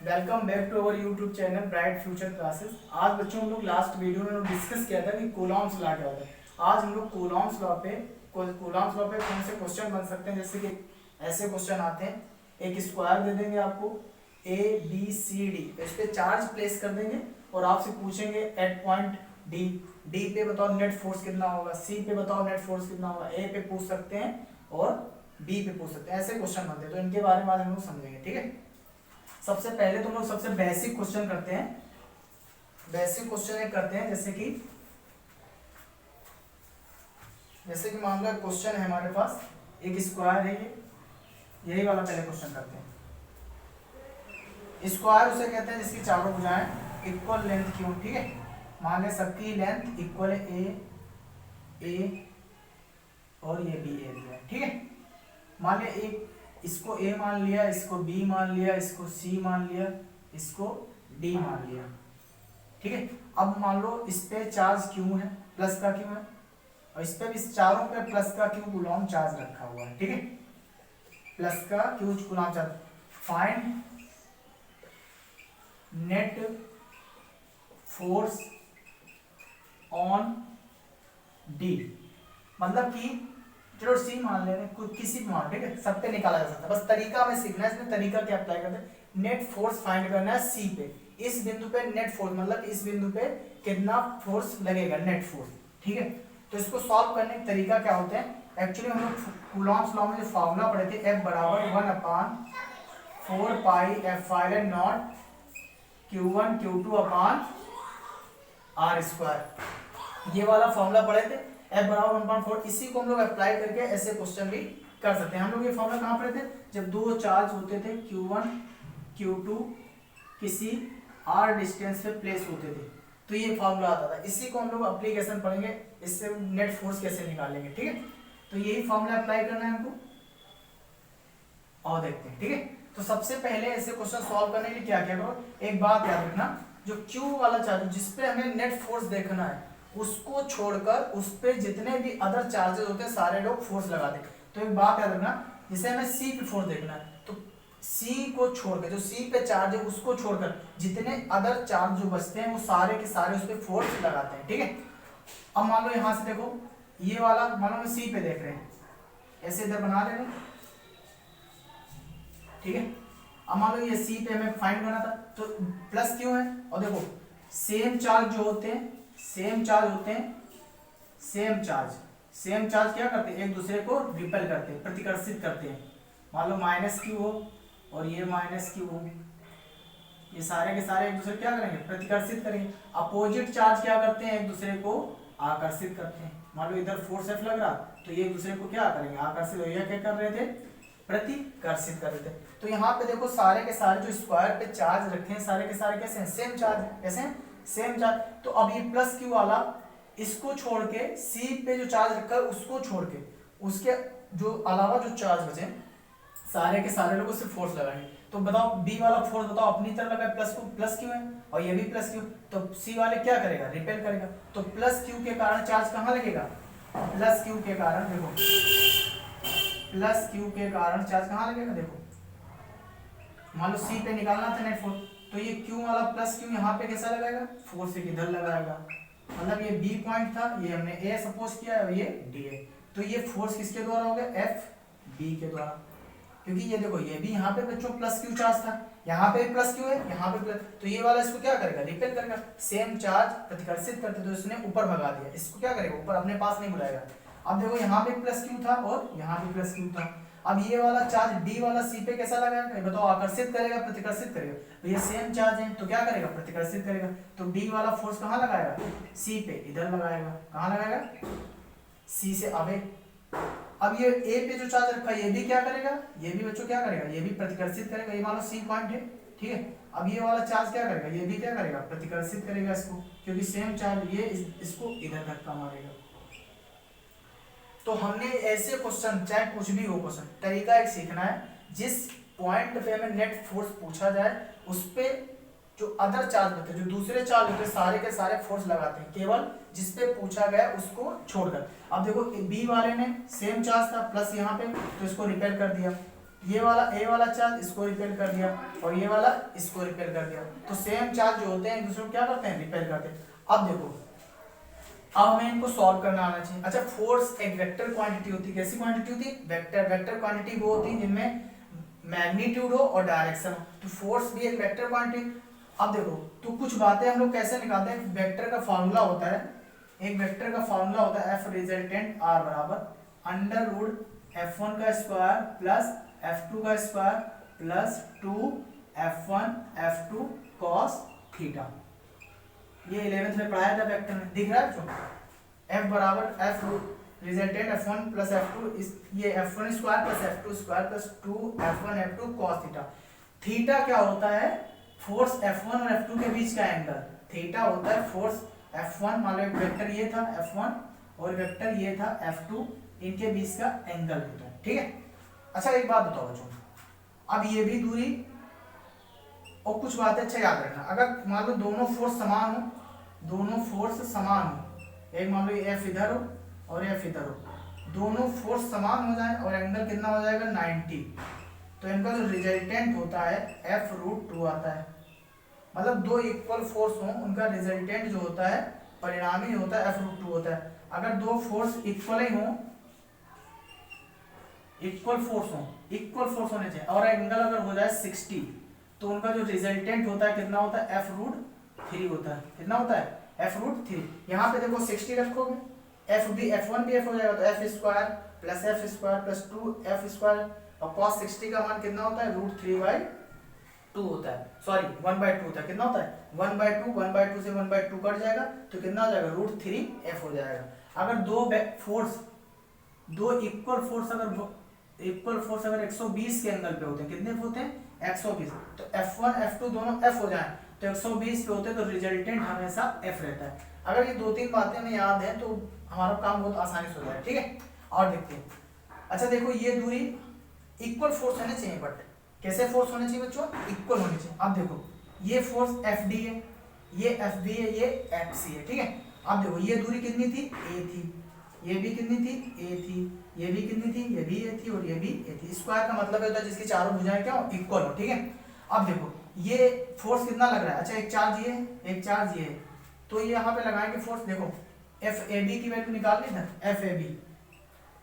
Welcome back to our YouTube channel Bright Future Classes. आज बच्चों हम लोग लास्ट वीडियो में डिस्कस किया था कि कूलॉम्स लॉ क्या होता है। आज हम लोग कूलॉम्स लॉ पे कौन से क्वेश्चन बन सकते हैं। जैसे कि ऐसे क्वेश्चन आते हैं, एक स्क्वायर दे देंगे आपको ABCD, इस पे चार्ज प्लेस कर देंगे और आपसे पूछेंगे एट पॉइंट डी पे बताओ नेट फोर्स कितना होगा, सी पे बताओ नेट फोर्स कितना होगा, ए पे पूछ सकते हैं और बी पे पूछ सकते हैं। ऐसे क्वेश्चन बनते हैं, तो इनके बारे में आज हम लोग समझेंगे। ठीक है, सबसे पहले तुम लोग सबसे बेसिक क्वेश्चन करते हैं। बेसिक क्वेश्चन एक करते हैं, जैसे कि मान लो क्वेश्चन है हमारे पास, एक स्क्वायर है ये, यही वाला पहले क्वेश्चन करते हैं। स्क्वायर उसे कहते हैं जिसकी चारों भुजाएं इक्वल लेंथ की हो। ठीक है, मान लें सबकी लेंथ इक्वल है, ए और ये बी एरिया। ठीक है, मान लिया एक इसको ए मान लिया, इसको बी मान लिया, इसको सी मान लिया, इसको डी मान लिया। ठीक है, अब मान लो इस पे चार्ज क्यू है, प्लस का क्यू है, और इस पे भी चारों पे प्लस का क्यू कूलॉम चार्ज रखा हुआ है। ठीक है, प्लस का Q Coulomb charge. Find net force on D, मतलब कि चलो सी मान ले रहे हैं, किसी भी मान, ठीक है, सब पे निकाला जा सकता है, बस तरीका हमें सीखना है। इसमें तरीका क्या अप्लाई करते हैं, नेट फोर्स फाइंड करना है सी पे, इस बिंदु पे नेट फोर्स, मतलब इस बिंदु पे कितना फोर्स लगेगा, नेट फोर्स। ठीक है, तो इसको सॉल्व करने का तरीका क्या होता है। एक्चुअली हम लोग कूलॉम्स लॉ में जो फॉर्मूला पढ़े थे, F बराबर 1/4 pi epsilon not Q1 Q2 upon R square, ये वाला फॉर्मूला पढ़े थे। F बराबर 1/4, इसी को हम लोग अप्लाई करके ऐसे क्वेश्चन भी कर सकते हैं। हम लोग ये फॉर्मूला कहाँ पढ़े थे, जब दो चार्ज होते थे Q1 Q2 किसी R डिस्टेंस पे प्लेस होते थे, तो ये फॉर्मूला आता था। इसी को हम लोग एप्लीकेशन पढ़ेंगे, इससे नेट फोर्स कैसे निकालेंगे। ठीक है, तो यही फॉर्मूला अप्लाई करना है हमको और देखते हैं। ठीक है, तो सबसे पहले ऐसे क्वेश्चन सॉल्व करने के लिए क्या क्या करो, एक बात याद रखना, जो Q वाला चार्ज जिसपे हमें नेट फोर्स देखना है, उसको छोड़कर उस पे जितने भी अदर चार्जेस होते हैं सारे लोग फोर्स लगाते हैं। तो एक बात याद रखना, जैसे हमें सी पे फोर्स देखना है, तो सी को छोड़कर, जो सी पे चार्ज है उसको छोड़कर जितने अदर चार्ज जो बचते हैं वो सारे के सारे उस पर फोर्स लगाते हैं। ठीक है, अब मान लो यहां से देखो, ये वाला मान लो हम सी पे देख रहे हैं, ऐसे इधर बना ले रहे हैं। ठीक है, अब मान लो ये सी पे हमें फाइंड करना था, तो प्लस क्यों है, और देखो सेम चार्ज जो होते हैं, सेम चार्ज क्या करते हैं, एक दूसरे को रिपेल करते हैं, प्रतिकर्षित करते हैं। मान लो माइनस क्यू हो और ये माइनस क्यू हो, ये सारे के सारे एक दूसरे क्या करेंगे, प्रतिकर्षित करेंगे। अपोजिट चार्ज क्या करते हैं, एक दूसरे को आकर्षित करते हैं। मान लो इधर फोर्स एफ लग रहा, तो ये एक दूसरे को क्या करेंगे, आकर्षित। ये क्या कर रहे थे, प्रतिकर्षित कर रहे थे। तो यहाँ पे देखो सारे के सारे जो स्क्वायर पे चार्ज रखे हैं, सारे के सारे कैसे हैं, सेम चार्ज है, कैसे हैं, सेम चार्ज। तो अब ये प्लस क्यू वाला इसको छोड़ के, सी पे जो चार्ज रखा है उसको छोड़ के, उसके जो अलावा जो चार्ज बचे सारे के सारे लोग सिर्फ फोर्स लगाएंगे। तो बताओ बी वाला फोर्स बताओ अपनी तरफ लगा, प्लस को प्लस क्यू है और ये भी प्लस क्यू, तो सी वाले क्या करेगा, रिपेल करेगा। तो प्लस क्यू के कारण चार्ज कहाँ लगेगा, प्लस क्यू के कारण, देखो प्लस क्यू के कारण चार्ज कहाँ लगेगा, देखो मान लो सी पे निकालना था नेट फोर्स, तो ये क्यू वाला प्लस क्यू यहाँ पे कैसा लगाएगा, फोर्स इधर लगाएगा, मतलब ये बी पॉइंट था, ये हमने ए सपोज किया है और ये डी है, तो ये फोर्स किसके द्वारा हो गया, एफ बी के द्वारा। क्योंकि ये देखो ये भी यहाँ पे बच्चों प्लस क्यू चार्ज था, यहाँ पे प्लस क्यू है, यहाँ पे प्लस, तो ये वाला इसको क्या करेगा, रिपेल करेगा। सेम चार्ज प्रतिकर्षित करते, तो इसने ऊपर भगा दिया, इसको क्या करेगा, ऊपर अपने पास नहीं बुलाएगा। अब देखो यहाँ पे प्लस क्यू था और यहाँ पे प्लस क्यू था, अब ये वाला चार्ज डी वाला सी पे कैसा लगाएगा, बताओ आकर्षित करेगा प्रतिकर्षित करेगा, तो ये सेम चार्ज है तो क्या करेगा, प्रतिकर्षित करेगा। तो डी वाला फोर्स कहाँ लगाएगा, सी पे, इधर लगाएगा, कहाँ लगाएगा, सी से अवे। अब ये ए पे जो चार्ज रखा है ये भी क्या करेगा, ये भी बच्चों क्या करेगा, ये भी प्रतिकर्षित करेगा, ये मान लो सी पॉइंट है। ठीक है, अब ये वाला चार्ज क्या करेगा, ये भी क्या करेगा, प्रतिकर्षित करेगा इसको, क्योंकि सेम चार्ज ये इसको इधर धक्का मारेगा। तो हमने ऐसे क्वेश्चन, चाहे कुछ भी हो क्वेश्चन, तरीका एक सीखना है, जिस पॉइंट पे हमें नेट फोर्स पूछा जाए उस पे जो अदर चार्ज होते हैं, जो दूसरे चार्ज होते हैं, सारे के सारे फोर्स लगाते हैं, केवल जिस पे पूछा गया उसको छोड़कर। अब देखो बी वाले ने सेम चार्ज था प्लस यहाँ पे, तो इसको रिपेल कर दिया, ये वाला ए वाला चार्ज इसको रिपेल कर दिया और ये वाला इसको रिपेल कर दिया, तो सेम चार्ज जो होते हैं एक दूसरे को क्या करते हैं, रिपेल करते हैं। अब देखो, अब हमें इनको सॉल्व करना आना चाहिए। अच्छा, फोर्स एक वेक्टर क्वांटिटी होती है, कैसी क्वांटिटी होती है, वेक्टर। वेक्टर क्वांटिटी वो होती है जिनमें मैग्नीट्यूड हो और डायरेक्शन हो, तो फोर्स भी एक वेक्टर क्वांटिटी। अब देखो, तो कुछ बातें हम लोग कैसे निकालते हैं, वेक्टर का फॉर्मूला होता है, एक वेक्टर का फॉर्मूला होता है एफ रिजल्टेंट आर बराबर अंडर रूट f1 का स्क्वायर प्लस f2 का square plus 2f1 f2 cos theta. ये 11th में पढ़ाया था वेक्टर में, दिख रहा है जो f बराबर f resultant f1 plus f2, ये f1 square plus f2 square plus 2f1 f2 cos theta. Theta क्या होता है, फोर्स f1 और f2 के बीच का एंगल। थीटा होता है फोर्स f1, मान लो एक वेक्टर ये था f1 और वेक्टर ये था f2, इनके बीच का एंगल होता है, ठीक है। अच्छा एक बात बताओ बच्चों, अब ये भी दूरी और कुछ बातें अच्छा याद रखना। अगर मान लो दोनों फोर्स समान हो, दोनों फोर्स समान हो, एक मान लो एफ इधर हो और एफ इधर हो, दोनों फोर्स समान हो जाए और एंगल कितना हो जाएगा 90, तो इनका जो रिजल्टेंट होता है एफ रूट 2 आता है। मतलब दो इक्वल फोर्स हो, उनका रिजल्टेंट जो होता है, परिणामी होता है एफ रूट 2 होता है। अगर दो फोर्स इक्वल ही हो, इक्वल फोर्स होने चाहिए और एंगल अगर हो जाए 60, तो उनका जो रिजल्टेंट होता है कितना होता है, एफ रूट 3 होता है। कितना होता है, एफ रूट 3। यहाँ पे देखो 60 रखोगे, एफ भी f1 भी f हो जाएगा, तो F square plus F square plus 2f square, और cos 60 का मान कितना होता है, रूट 3/2 होता है, सॉरी 1/2 होता है। कितना होता है, 1/2, 1/2 से 1/2 कट जाएगा, तो कितना हो जाएगा, रूट 3f हो जाएगा। अगर दो इक्वल फोर्स अगर 120 के एंगल पे होते हैं, कितने पे होते हैं, 120, तो f1 f2 दोनों f हो जाएं, तो 120 पे होते हैं, तो रिजल्टेंट हमेशा f रहता है। अगर ये दो तीन बातें हमें याद है तो हमारा काम बहुत आसानी से हो जाएगा, ठीक है। और देखते हैं, अच्छा देखो, ये दूरी इक्वल फोर्स होने चाहिए, बट कैसे फोर्स होने चाहिए बच्चों, इक्वल होने चाहिए। अब देखो, ये फोर्स FD है, ये FB है, ये FC है, ठीक है। अब देखो, ये दूरी कितनी थी, a थी, ये भी कितनी थी, a थी, ये भी कितनी थी, ये भी a थी और ये भी a थी। स्क्वायर का मतलब होता है जिसकी चारों भुजाएं क्या हो, इक्वल हो, ठीक है। अब देखो, ये फोर्स कितना लग रहा है, अच्छा एक चार्ज ये, एक चार्ज ये, तो ये यहाँ पे लगाएंगे फोर्स। देखो FAB की वैल्यू निकाल ली ना, FAB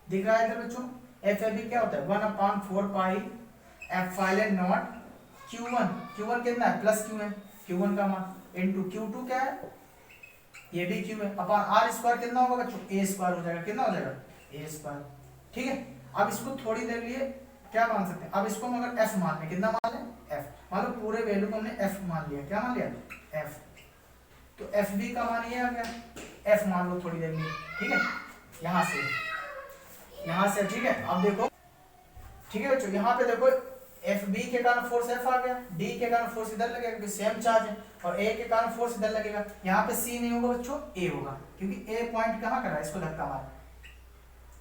दिख रहा है इधर बच्चों, FAB क्या होता है, 1/4 पाई एप्सिलॉन नॉट Q1 कितना है, प्लस Q है, Q1 का मान इनटू Q2 क्या है, ये भी Q है, अपन R स्क्वायर कितना होगा बच्चों, A स्क्वायर हो जाएगा। कितना हो जाएगा, A स्क्वायर, ठीक है। अब इसको थोड़ी देर लिए क्या मान सकते हैं, अब इसको हम अगर F मान लें, कितना मान लें, F मान लो, पूरे वैल्यू को हमने F मान लिया, क्या मान लिया, F, तो FB का मान ये आ गया, F मान लो थोड़ी देर लिए, ठीक है, यहाँ से, ठीक है। अब देखो, ठीक है बच्चों, यहाँ पे देखो FB के कारण फोर्स F आ गया, D के कारण फोर्स इधर लगेगा क्योंकि सेम चार्ज है, और A के कारण फोर्स इधर लगेगा। यहाँ पे C नहीं होगा बच्चों, A होगा, क्योंकि A पॉइंट कहाँ कर रहा है, इसको धक्का मार।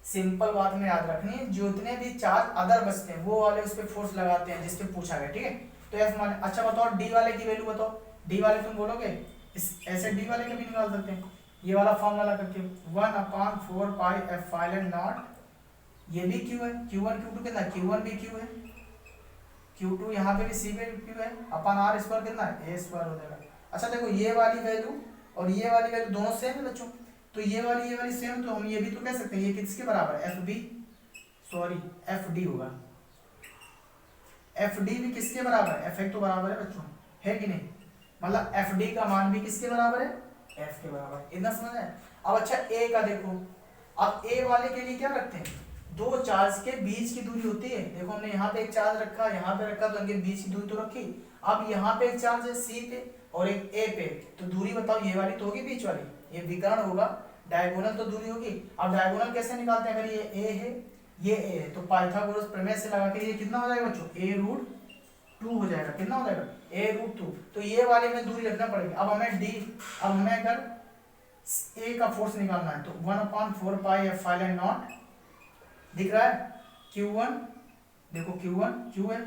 सिंपल बात में याद रखनी है, जितने भी चार्ज अदर बचते हैं वो वाले उस पर फोर्स लगाते हैं जिसपे पूछा गया, ठीक है। तो F मान, अच्छा बताओ D वाले की वैल्यू बताओ, D वाले तुम बोलोगे इस ऐसे D वाले का भी निकाल सकते हैं, ये वाला फॉर्मूला लगा करके 1/4 पाई एप्सिलॉन नॉट, ये भी Q है, Q1 Q2 कितना, Q1 भी Q है, Q2 यहाँ पे भी C पे भी Q है, अपन R स्क्वायर कितना है, A स्क्वायर हो जाएगा। अच्छा देखो, ये वाली वैल्यू और ये वाली वैल्यू दोनों सेम है बच्चों, तो ये वाली सेम, तो हम ये भी तो कह सकते हैं ये किसके बराबर है, FD होगा, FD भी किसके बराबर है, F तो बराबर है बच्चों, है कि नहीं, मतलब FD का मान भी किसके बराबर है, F के बराबर, इतना समझ आया। अब अच्छा A का देखो, अब A वाले के लिए क्या रखते हैं, दो चार्ज के बीच की दूरी होती है। देखो हमने यहाँ पे एक चार्ज रखा, यहाँ पे रखा, तो इनके बीच की दूरी तो रखी। अब यहाँ पे एक चार्ज है C पे और एक A पे, तो दूरी बताओ, ये वाली तो होगी बीच वाली, ये विकर्ण होगा, डायगोनल तो दूरी होगी। अब डायगोनल कैसे निकालते हैं, अगर ये A है, ये A है, तो पाइथागोरस प्रमेय से लगा के ये कितना हो जाएगा बच्चों, A√2 हो जाएगा। कितना हो जाएगा, A√2, तो ये वाले में दूरी रखना पड़ेगी। अब हमें अगर A का फोर्स निकालना है, तो 1/4 पाई एप्सिलॉन नॉट, दिख रहा है Q1, देखो Q है,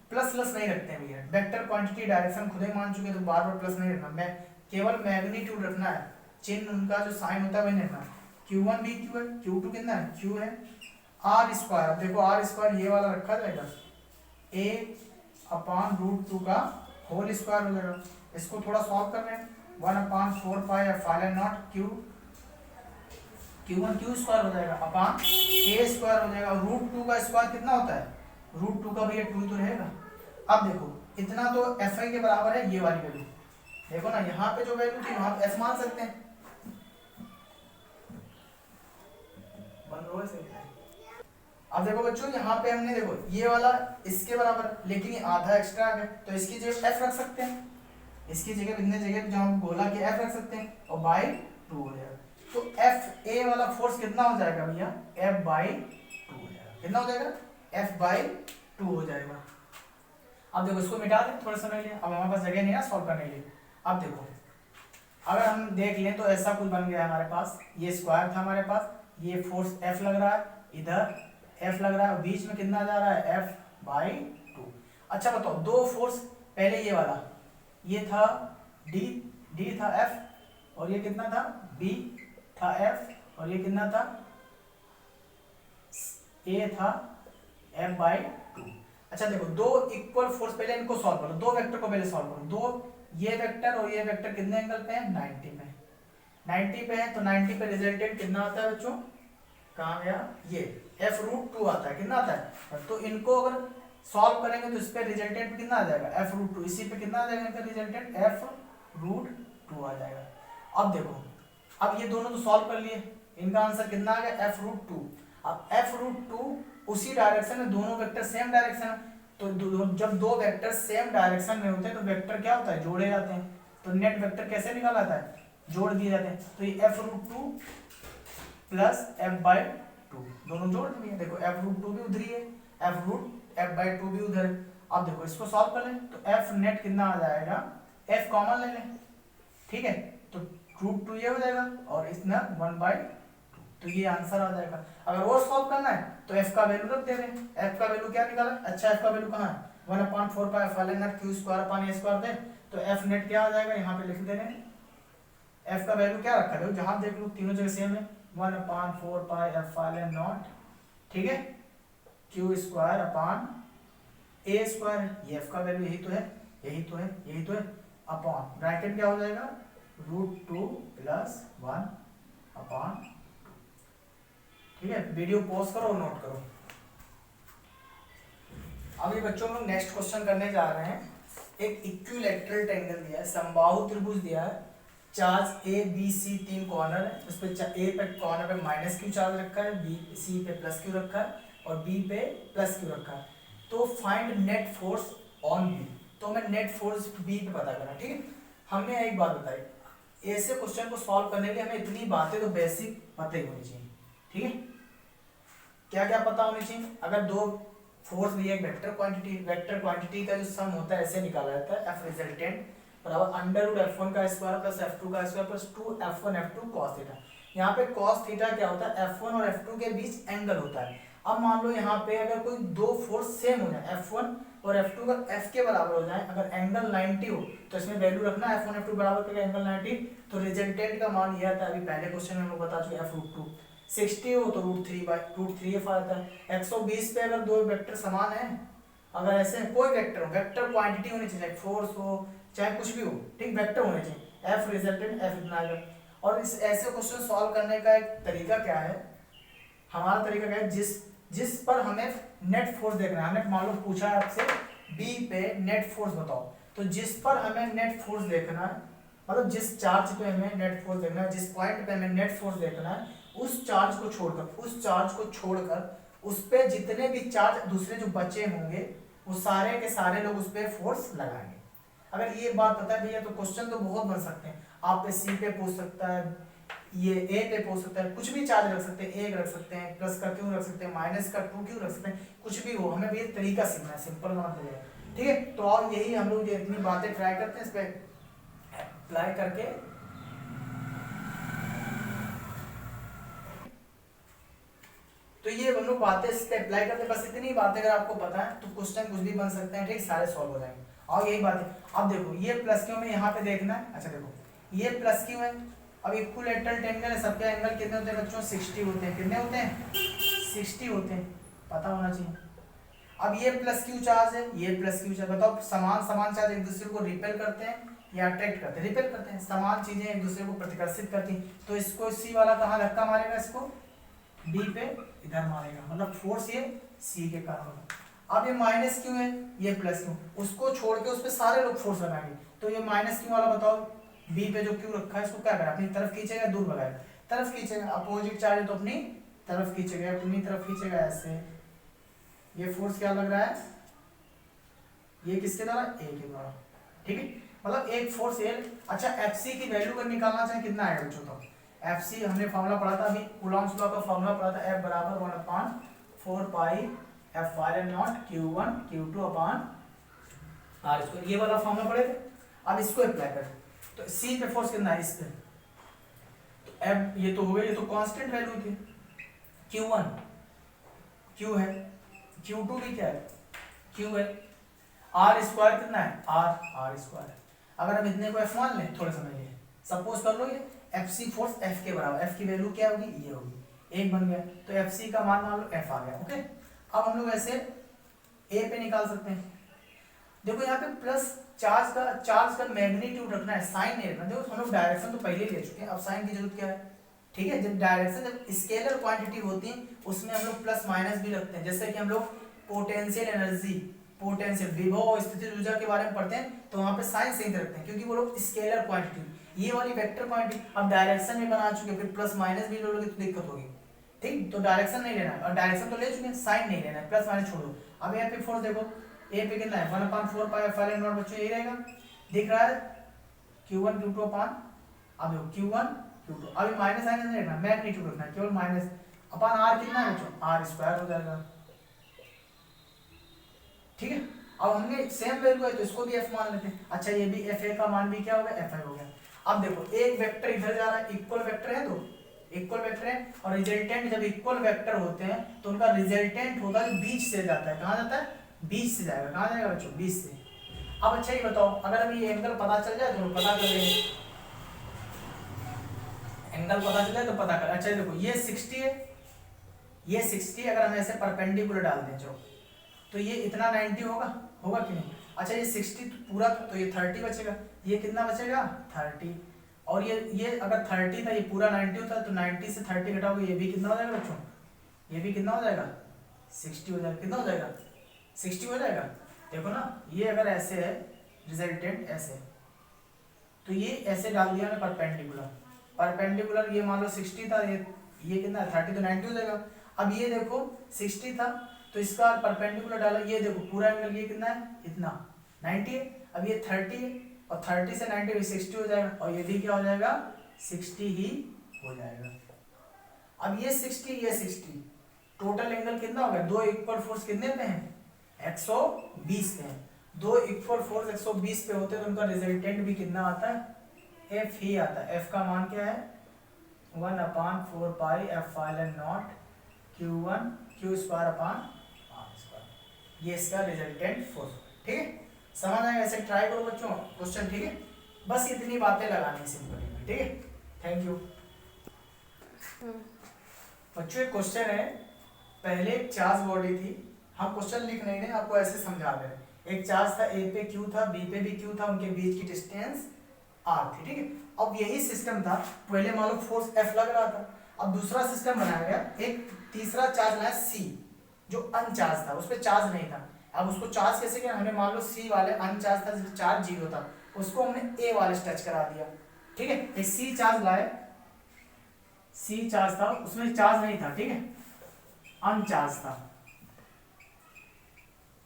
प्लस नहीं रखते हैं भैया, वेक्टर क्वांटिटी डायरेक्शन खुद ही मान चुके, तो बार बार प्लस नहीं रखना, मैं केवल मैग्नीट्यूड रखना है, चिन्ह उनका जो साइन होता है वही रखना। Q1 भी Q है, Q2 कितना है, Q है, R स्क्वायर, देखो R स्क्वायर ये वाला रखा जाएगा, ए अपॉन रूट टू का होल स्क्वायर हो जाएगा। इसको थोड़ा सॉल्व कर रहे हैं, 1/4 epsilon naught Q Q1 Q square हो जाएगा अपॉन ए स्क्वायर हो जाएगा। रूट टू का स्क्वायर कितना होता है, रूट टू का भैया 2 ही तो रहेगा। अब देखो इतना तो एफ आई के बराबर है, ये वाली वैल्यू देखो ना, यहाँ पे जो वैल्यू थी वहां एफ मान सकते हैं। बंद हो गया। अब देखो बच्चों यहाँ पे हमने देखो ये वाला इसके बराबर, लेकिन ये आधा एक्स्ट्रा है तो इसकी जगह एफ रख सकते हैं, इसकी जगह इतने जगह जो हम बोला कि एफ रख सकते हैं और बाई 2 हो जाएगा। तो एफ ए वाला फोर्स कितना हो जाएगा भैया, एफ बाई 2 हो जाएगा। कितना हो जाएगा, एफ बाई 2 हो जाएगा। अब देखो इसको मिटा दें थोड़े समय के लिए, अब हमारे पास जगह नहीं है सॉल्व करने के लिए। अब देखो अगर हम देख लें तो ऐसा कुछ बन गया हमारे पास, ये स्क्वायर था हमारे पास, ये फोर्स एफ लग रहा है, इधर एफ लग रहा है, बीच में कितना जा रहा है, एफ बाई 2। अच्छा बताओ दो फोर्स, पहले ये वाला ये था डी था एफ और ये कितना था, बी था एफ और ये कितना था, ए था एफ बाई 2। अच्छा देखो दो इक्वल फोर्स, पहले इनको सॉल्व करो, दो वेक्टर को पहले सॉल्व करो। दो ये वेक्टर और ये वेक्टर कितने एंगल पे है, 90 पे, 90 पे है, तो 90 पे रिजल्टेंट कितना आता है बच्चों, कहाँ गया, ये एफ रूट 2 आता है। कितना आता है, तो इनको अगर सॉल्व करेंगे तो इस पे रिजल्टेंट कितना आ जाएगा, एफ रूट 2, इसी पे कितना आ जाएगा इनका रिजल्टेंट, एफ रूट 2 आ जाएगा। अब देखो अब ये दोनों तो सॉल्व कर लिए, इनका आंसर कितना आ गया, एफ रूट 2। अब एफ रूट 2 उसी डायरेक्शन में, दोनों वेक्टर सेम डायरेक्शन है, तो जब दो वेक्टर सेम डायरेक्शन में होते हैं तो वेक्टर क्या होता है, जोड़े जाते हैं। तो नेट वेक्टर कैसे निकाला जाता है, जोड़ दिए जाते हैं। तो ये F root 2 plus F by 2 दोनों जोड़ दिए, देखो एफ रूट 2 भी उधर ही है, एफ बाई 2 भी उधर है। अब देखो इसको सॉल्व कर लें तो एफ नेट कितना आ जाएगा, एफ कॉमन ले लें, ठीक है, तो रूट 2 ये हो जाएगा और इतना 1/2, तो ये आंसर आ जाएगा। अगर वो सॉल्व करना है तो एफ का वैल्यू रख दे रहे हैं, एफ का वैल्यू क्या निकाला, अच्छा एफ का वैल्यू कहाँ है, 1/4 epsilon naught q square upon a square दे, तो एफ नेट क्या आ जाएगा, यहाँ पे लिख दे रहे हैं, एफ का वैल्यू क्या रखा है, जहां देख लो तीनों जगह सेम है, 1/4 एप्सिलॉन नॉट, ठीक है, Q square upon a square, ये एफ का वैल्यू यही तो है, यही तो है, यही तो है, अपॉन ब्रैकेट क्या हो जाएगा, √2 + 1 अपॉन, ठीक है। वीडियो पॉज करो और नोट करो। अभी बच्चों हम लोग नेक्स्ट क्वेश्चन करने जा रहे हैं। एक इक्विलैटरल ट्रायंगल दिया है, समबाहु त्रिभुज दिया है, charge A B C 3 corner है, उस पे ए पे कॉर्नर पे -q चार्ज रखा है, बी सी पे +q रखा है और बी पे +q रखा है। तो find net force on B, तो हमें नेट फोर्स बी पे पता करना, ठीक है। हमने एक बात बताई, ऐसे क्वेश्चन को सॉल्व करने के लिए हमें इतनी बातें तो बेसिक पता ही होनी चाहिए, ठीक है। क्या क्या पता होनी चाहिए, अगर दो फोर्स दिए, वेक्टर क्वांटिटी का जो सम होता है ऐसे निकाला जाता है, एफ रिजल्टेंट बराबर √f1 का स्क्वायर प्लस f2 का square plus 2f1 f2 cos theta. यहाँ पे cos थीटा क्या होता है, f1 और f2 के बीच एंगल होता है। अब मान लो यहाँ पे अगर कोई दो फोर्स सेम हो जाए, f1 और f2 का f के बराबर हो जाए, अगर एंगल 90 हो तो इसमें वैल्यू रखना f1 f2 बराबर करके एंगल 90, तो रिजल्टेंट का मान यह आता है, अभी पहले क्वेश्चन में हम लोग बता चुके f रूट 2, 60 हो तो √3 आता है। 120 पे अगर दो वेक्टर समान है, अगर ऐसे कोई वेक्टर हो, वेक्टर क्वांटिटी होनी चाहिए, फोर्स हो चाहे कुछ भी हो, ठीक, वेक्टर होने चाहिए, एफ रिजल्टेंट एफ इतना आएगा। और इस ऐसे क्वेश्चन सॉल्व करने का एक तरीका क्या है, हमारा तरीका क्या है, जिस पर हमें नेट फोर्स देखना है, हमने मान लो पूछा है आपसे बी पे नेट फोर्स बताओ, तो जिस पर हमें नेट फोर्स देखना है, मतलब जिस चार्ज पे हमें नेट फोर्स देखना है, जिस पॉइंट पे हमें नेट फोर्स देखना है, उस चार्ज को छोड़कर उस पे जितने भी चार्ज दूसरे जो बचे होंगे वो सारे के सारे लोग उस पे फोर्स लगाएंगे। अगर ये बात पता है भैया तो क्वेश्चन तो बहुत बन सकते हैं, आप पे सी पे पूछ सकता है, ये ए पे पूछ सकता है, कुछ भी चार्ज रख सकते हैं, 1 रख सकते हैं, प्लस का क्यों रख सकते हैं, माइनस का 2 क्यों रख सकते हैं, कुछ भी हो, हमें ये तरीका सीखना है, सिंपल बात है, ठीक है। तो और यही हम लोग इतनी बातें ट्राई करते हैं, इस पे अप्लाई करके तो ये हम लोग बातें इस पे अप्लाई करते हैं, बस इतनी बातें अगर आपको पता है तो क्वेश्चन कुछ भी बन सकते हैं, ठीक, सारे सॉल्व हो जाएंगे। और यही बात है, अब देखो ये प्लस क्यू में यहाँ पे देखना है, अच्छा देखो ये प्लस क्यू है, अब इक्विलैटरल ट्रायंगल है, सबके एंगल कितने होते हैं बच्चों, 60 होते हैं, कितने होते हैं, 60 होते हैं, पता होना चाहिए, अब ये प्लस क्यू चार्ज है, ये प्लस क्यू चार्ज, बताओ समान समान चार्ज एक दूसरे को रिपेल करते हैं या अट्रैक्ट करते हैं? रिपेल करते हैं। समान चीजें एक दूसरे को प्रतिकर्षित करती हैं, तो इसको सी वाला कहाँ धक्का मारेगा? इसको बी पे इधर मारेगा, मतलब फोर्स ये सी के कारण होगा। अब ये माइनस क्यू है, ये प्लस क्यू, उसको छोड़ के उस पर सारे लोग फोर्स लगाएंगे, तो ये माइनस क्यू वाला बताओ बी पे जो क्यू रखा है इसको क्या करें? अपनी तरफ खींचेगा, दूर भगाएगा, तरफ खींचेगा, अपोजिट चार्ज है तो अपनी तरफ खींचेगा, अपनी तरफ खींचेगा ऐसे। ये फोर्स क्या लग रहा है? ये किसके द्वारा? ए के द्वारा, ठीक है। मतलब एक फोर्स एल। अच्छा एफसी की वैल्यू अगर निकालना चाहे कितना आएगा बच्चों? तो एफसी हमने फॉर्मूला पढ़ा था अभी, कूलॉम्स लॉ का फॉर्मूला पढ़ा था, एफ बराबर 1/4 pi epsilon naught Q1 Q2 upon r square, ये वाला फॉर्मूला पढ़े थे। अब इसको अप्लाई करें तो सी पे फोर्स कितना है? इस पे तो एफ, ये तो हो गया, ये तो कांस्टेंट वैल्यू थी, Q1 Q है, Q2 भी क्या है? Q है। आर स्क्वायर कितना है? R square. अगर हम इतने को एफ मान लें थोड़े समय लिए, सपोज कर लो ये एफ सी फोर्स एफ के बराबर, एफ की वैल्यू क्या होगी? ये होगी, एक बन गया, तो एफ सी का मान लो एफ आ गया। ओके, अब हम लोग ऐसे ए पे निकाल सकते हैं। देखो यहाँ पे प्लस चार्ज का मैग्नीट्यूड रखना है, साइन नहीं रखना। देखो हम लोग डायरेक्शन तो पहले ले चुके हैं, अब साइन की जरूरत क्या है? ठीक है, जब डायरेक्शन जब स्केलर क्वांटिटी होती है उसमें हम लोग प्लस माइनस भी रखते हैं। जैसे कि हम लोग पोटेंशियल एनर्जी, पोटेंशियल विभव और स्थितिज ऊर्जा के बारे में पढ़ते हैं तो वहाँ पे साइन सही रखते हैं, क्योंकि वो लोग स्केलर क्वांटिटी, ये वाली वेक्टर क्वांटिटी। अब डायरेक्शन में बना चुके, फिर प्लस माइनस भी लोगे तो दिक्कत होगी, ठीक। तो डायरेक्शन नहीं लेना है, और डायरेक्शन तो ले चुके हैं, साइन नहीं लेना है, प्लस माइनस छोड़ दो। अब यहाँ पे फोर्स देखो, ए पे कितना है? 1/4 पाई एफ एल नॉट, बच्चों यही रहेगा, दिख रहा है Q1 Q2 अपॉन, अब देखो Q1 Q2, अभी माइनस साइन नहीं रखना, मैग्नीट्यूड रखना है, केवल माइनस अपॉन आर कितना है बच्चों? आर स्क्वायर हो जाएगा, ठीक है। अब हमने सेम वैल्यू है तो इसको भी एफ मान लेते हैं। अच्छा ये भी एफ ए का मान भी क्या हो गया? एफ आई हो गया। अब देखो एक वेक्टर इधर जा रहा है, इक्वल वेक्टर है, दो इक्वल वेक्टर है, और रिजल्टेंट जब इक्वल वेक्टर होते हैं तो उनका रिजल्टेंट होता है बीच से जाता है। कहाँ जाता है? बीच से जाएगा। कहाँ जाएगा बच्चों? बीच से। अब अच्छा ये बताओ, अगर हमें ये एंगल पता चल जाए तो पता कर लेंगे, एंगल पता चल जाए तो पता कर। अच्छा देखो ये 60 है, ये 60, अगर हम ऐसे परपेंडिकुलर डाल दें जो, तो ये इतना 90 होगा, होगा कि नहीं? अच्छा ये 60 पूरा, तो ये 30 बचेगा, ये कितना बचेगा? 30, और ये अगर 30 था, ये पूरा 90 होता, तो 90 से 30 घटाओगे, ये भी कितना हो जाएगा बच्चों? ये भी कितना हो जाएगा? 60 हो जाएगा। कितना हो जाएगा? 60 हो जाएगा। देखो ना, ये अगर ऐसे है रिजल्टेंट ऐसे, तो ये ऐसे डाल दिया ना परपेंडिकुलर, परपेंडिकुलर ये मान लो 60 था, ये कितना है? 30, तो 90 हो जाएगा। अब ये देखो 60 था तो इसका परपेंडिकुलर डाला, ये देखो पूरा एंगल ये कितना है? इतना 90 है। अब ये 30 है, और 30 से 90 भी 60 हो जाएगा, और ये भी क्या हो जाएगा? 60 ही हो जाएगा। अब ये 60, ये 60, टोटल एंगल कितना हो गया? दो इक्वल फोर्स कितने पे हैं? 120 पे हैं। दो इक्वल फोर्स 120 पे होते हैं तो उनका रिजल्टेंट भी कितना आता है? एफ ही आता है। एफ का मान क्या है? 1/4 pi epsilon naught Q1 Q square upon r square, ये इसका रिजल्टेंट फोर्स, ठीक है। समझ आएगा? ऐसे ट्राई करो बच्चों क्वेश्चन, ठीक है। बस इतनी बातें लगानी सिंपल, ठीक है। थैंक यू बच्चों। एक क्वेश्चन है, पहले एक चार्ज बॉडी थी, हम क्वेश्चन लिख नहीं रहे, आपको ऐसे समझा रहे हैं। एक चार्ज था, ए पे क्यू था, बी पे भी क्यू था, उनके बीच की डिस्टेंस आर थी, ठीक है। अब यही सिस्टम था, पहले मान लो फोर्स एफ लग रहा था, अब दूसरा सिस्टम बनाया गया, एक तीसरा चार्ज लाया सी, जो अनचार्ज था, उस पर चार्ज नहीं था। अब उसको चार्ज कैसे किया? हमने मान लो सी वाले अनचार्ज था, चार्ज 0 था, उसको हमने ए वाले से टच करा दिया, ठीक है। एक सी चार्ज लाए, सी चार्ज था, उसमें चार्ज नहीं था, ठीक है, अनचार्ज था,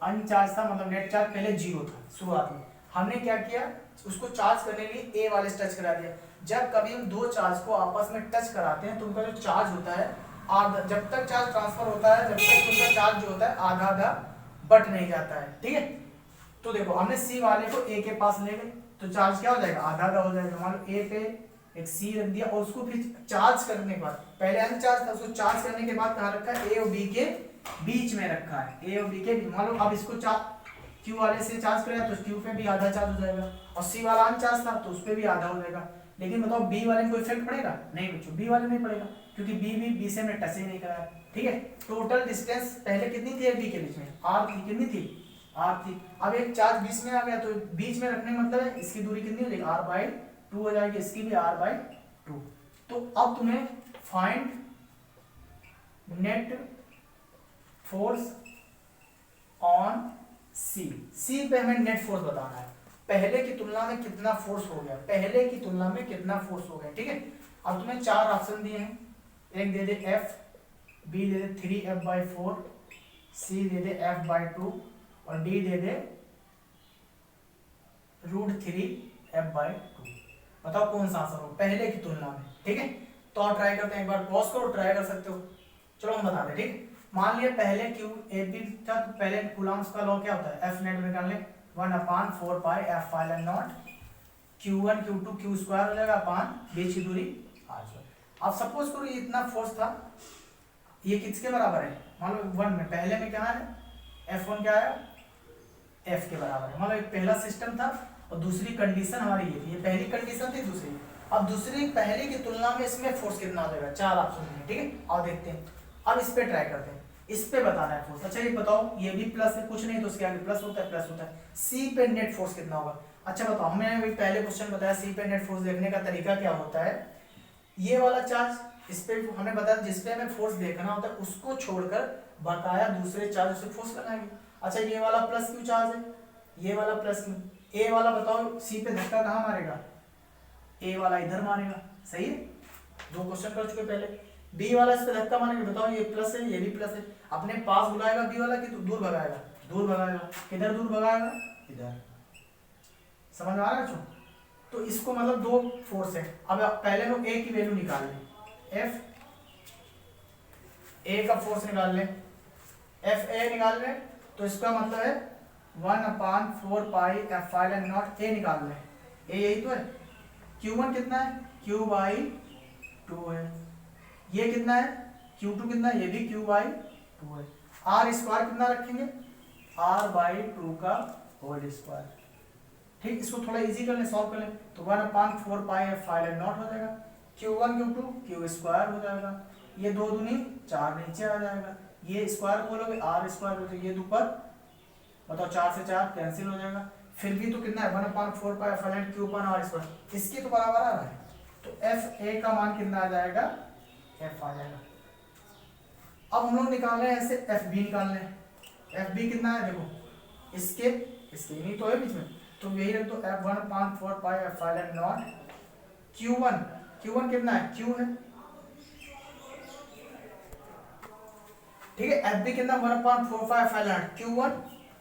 अनचार्ज था, मतलब नेट चार्ज पहले 0 था शुरुआत में। हमने क्या किया? उसको चार्ज करने के लिए ए वाले से टच करा दिया। जब कभी हम दो चार्ज को आपस में टच कराते हैं तो उनका जो चार्ज होता है आधा, जब तक चार्ज ट्रांसफर होता है जब तक उनका चार्ज जो होता है आधा आधा बट नहीं जाता है, ठीक है। तो देखो हमने सी वाले को ए के पास ले गए तो चार्ज क्या हो जाएगा? आधा आधा हो जाएगा। मान लो ए पे एक सी रख दिया, और उसको फिर चार्ज करने के बाद, पहले अनचार्ज था, उसको चार्ज करने के बाद कहाँ रखा है? ए और बी के बीच में रखा है, ए और बी के। मान लो अब इसको क्यू वाले से चार्ज करेगा तो क्यू पे भी आधा चार्ज हो जाएगा, और सी वाला अनचार्ज था तो उस पे भी आधा हो जाएगा। लेकिन बताओ बी वाले में कोई इफेक्ट पड़ेगा? नहीं बच्चों, बी वाले में नहीं पड़ेगा, क्योंकि बी से हमने टच ही नहीं कराया। ठीक है, टोटल डिस्टेंस पहले कितनी थी बी के बीच में? आर थी। कितनी थी? आर थी। अब एक चार्ज बीच में आ गया तो बीच में रखने का मतलब है इसकी दूरी कितनी हो जाएगी? r/2 हो जाएगी, इसकी भी r/2। तो अब तुम्हें फाइंड नेट फोर्स ऑन सी पे हमें नेट फोर्स बताना है। पहले की तुलना में कितना फोर्स हो गया, पहले की तुलना में कितना फोर्स हो गया। ठीक है, अब तुम्हें चार ऑप्शन दिए हैं, एक दे दे F, बी दे दे 3F/4, सी दे दे F/2 और डी दे दे √3F/2। बताओ कौन सा आंसर हो पहले की तुलना में। ठीक है, तो आप ट्राई करते हैं, एक बार पॉज करो, ट्राई कर सकते हो। चलो हम बताते हैं। ठीक, मान लिया पहले क्यू ए बी था, तो पहले कूलम्स का लॉ क्या होता है? एफ नेट निकाल ले 1/4 pi epsilon naught Q1 Q2 Q square हो जाएगा अपान बीच की दूरी r स्क्वायर। अब सपोज करो ये इतना फोर्स था, ये किसके बराबर है? मान लो 1 में, पहले में क्या है? F1 क्या है? F के बराबर है। मान लो एक पहला सिस्टम था और दूसरी कंडीशन हमारी ये थी, ये पहली कंडीशन थी, दूसरी। अब दूसरी पहले की तुलना में इसमें फोर्स कितना आ जाएगा? चार ऑप्शन है। ठीक है, और देखते हैं। अब इस पे ट्राई करते हैं, इस पे बताना है फोर्स। अच्छा ये बताओ, ये भी प्लस है, कुछ नहीं तो उसके आगे प्लस होता है, प्लस होता है। सी पे नेट फोर्स कितना होगा? अच्छा बताओ, हमें भी पहले क्वेश्चन बताया सी पे नेट फोर्स देखने का तरीका क्या होता है। ये वाला चार्ज, इस पे हमें बताया जिस पे हमें फोर्स देखना होता है उसको छोड़कर बकाया दूसरे चार्ज से फोर्स लगाएंगे। अच्छा ये वाला प्लस क्यू चार्ज है, ये वाला प्लस क्यू। ए वाला बताओ सी पे धक्का कहाँ मारेगा? ए वाला इधर मारेगा, सही है, दो क्वेश्चन कर चुके पहले। बी वाला इस पे धक्का मारेगा, बताओ ये प्लस है, ये भी प्लस है। अपने पास बुलाएगा बी वाला कि दूर भगाएगा? दूर भगाएगा। किधर दूर भगाएगा? इधर। समझ में आ रहा है बच्चों? तो इसको मतलब दो फोर्स है। अब पहले लोग ए की वैल्यू निकाल लें, एफ ए का फोर्स निकाल लें, एफ ए निकाल लें, तो इसका मतलब है 1/4 pi epsilon not a निकाल लें। ए यही तो है। Q1 कितना है? Q/2 है। ये कितना है? Q2 कितना है? ये भी Q/2 है। R स्क्वायर कितना रखेंगे? R/2 का होल स्क्वायर। ठीक, इसको थोड़ा इजी कर लें, सॉल्व कर लें, तो 1/4 पाई एफ फाइनल नॉट हो जाएगा। Q1 Q2 Q स्क्वायर हो जाएगा, ये दो दूनी 4 नीचे आ जाएगा, ये स्क्वायर खोलोगे R स्क्वायर हो जाएगा, ये ऊपर बताओ 4 से 4 कैंसिल हो जाएगा। फिर भी तो कितना है? 1/4 पाई एफ फाइनल Q अपन R स्क्वायर, इसके तो बराबर आ रहा है, तो एफ ए का मान कितना आ जाएगा? एफ आ जाएगा। अब हम लोग निकाल रहे हैं ऐसे एफ बी निकाल रहे हैं। एफ बी कितना है? देखो इसके नहीं तो है बीच में, तो यही रख दो F 1/4 pi epsilon naught Q1 कितना है? Q है। ठीक है, एफ बी कितना? 1/4 pi epsilon naught Q1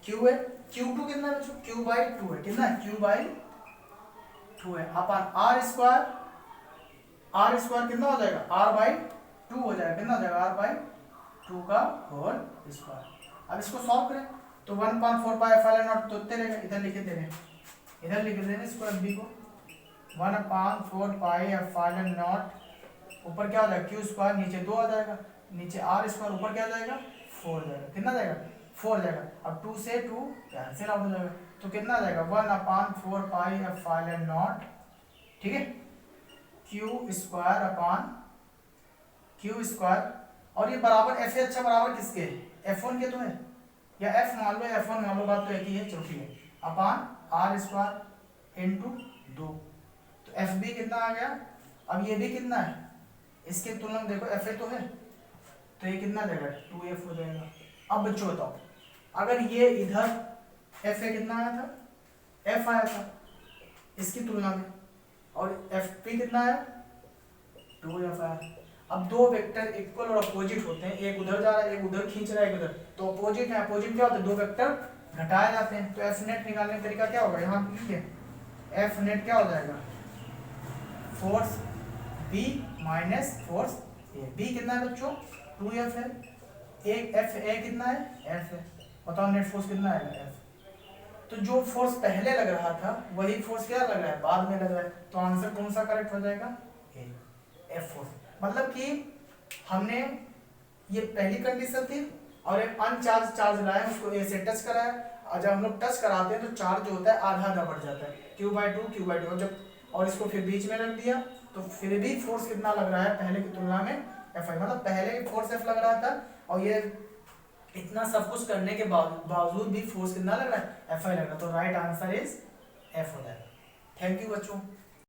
Q है। Q2 कितना है? Q/2 है। कितना है? Q/2 है अपन R स्क्वायर कितना हो जाएगा? R/2 हो जाएगा। कितना हो जाएगा? R/2 का होल स्क्वायर। अब इसको सॉल्व करें तो 1/4 पाई एफ फाइनल नॉट तो रहेगा, इधर लिख दे रहे हैं, इधर लिख दे रहे हैं इसको एफ बी को 1/4 पाई एफ फाइनल नॉट, ऊपर क्या हो जाएगा? Q स्क्वायर, नीचे 2 आ जाएगा, नीचे R स्क्वायर, ऊपर क्या आ जाएगा? 4 जाएगा। कितना जाएगा? 4 जाएगा। अब 2 से 2 कैंसिल आउट हो जाएगा, तो कितना आ जाएगा? 1/4 पाई एफ फाइनल नॉट, ठीक है, Q square upon Q square, और ये बराबर एफ ए, अच्छा बराबर किसके? F1 के तो है, या F मान लो, F1 मान लो, बात तो एक ही है, चलो ठीक है, अपान R स्क्वायर इंटू 2, तो एफ बी कितना आ गया? अब ये भी कितना है? इसके तुलना में देखो एफ ए तो है, तो ये कितना जाएगा? 2F हो जाएगा। अब बच्चों बताओ, अगर ये इधर एफ ए कितना आया था? F आया था इसकी तुलना में, और एफ पी कितना आया? 2F आया। अब दो वेक्टर इक्वल और अपोजिट होते हैं, एक उधर जा रहा है, एक उधर खींच रहा है, एक उधर, तो अपोजिट है, अपोजिट क्या होता है? दो वेक्टर घटाए जाते हैं। तो एफ नेट निकालने का तरीका क्या होगा? यहाँ लिखिए, एफ नेट क्या हो जाएगा? फोर्स बी माइनस फोर्स ए। बी कितना है बच्चों? 2F है। एक एफ ए कितना है? F है। बताओ नेट फोर्स कितना आएगा? F। तो जो फोर्स पहले लग रहा था वही फोर्स क्या लग रहा है? बाद में लग रहा है, तो आंसर कौन सा करेक्ट हो जाएगा? ए, एफ फोर्स। मतलब कि हमने ये पहली कंडीशन थी और एक अनचार्ज चार्ज लाया, उसको ए से टच कराया, और जब हम लोग टच कराते हैं तो चार्ज जो होता है आधा आधा बढ़ जाता है, Q/2 Q/2, जब और इसको फिर बीच में रख दिया, तो फिर भी फोर्स कितना लग रहा है पहले की तुलना में, एफ आई, मतलब पहले फोर्स एफ लग रहा था और ये इतना सब कुछ करने के बावजूद भी फोर्स कितना लग रहा है, एफ आई लग रहा है। तो राइट आंसर इज एफ हो जाएगा। थैंक यू बच्चों।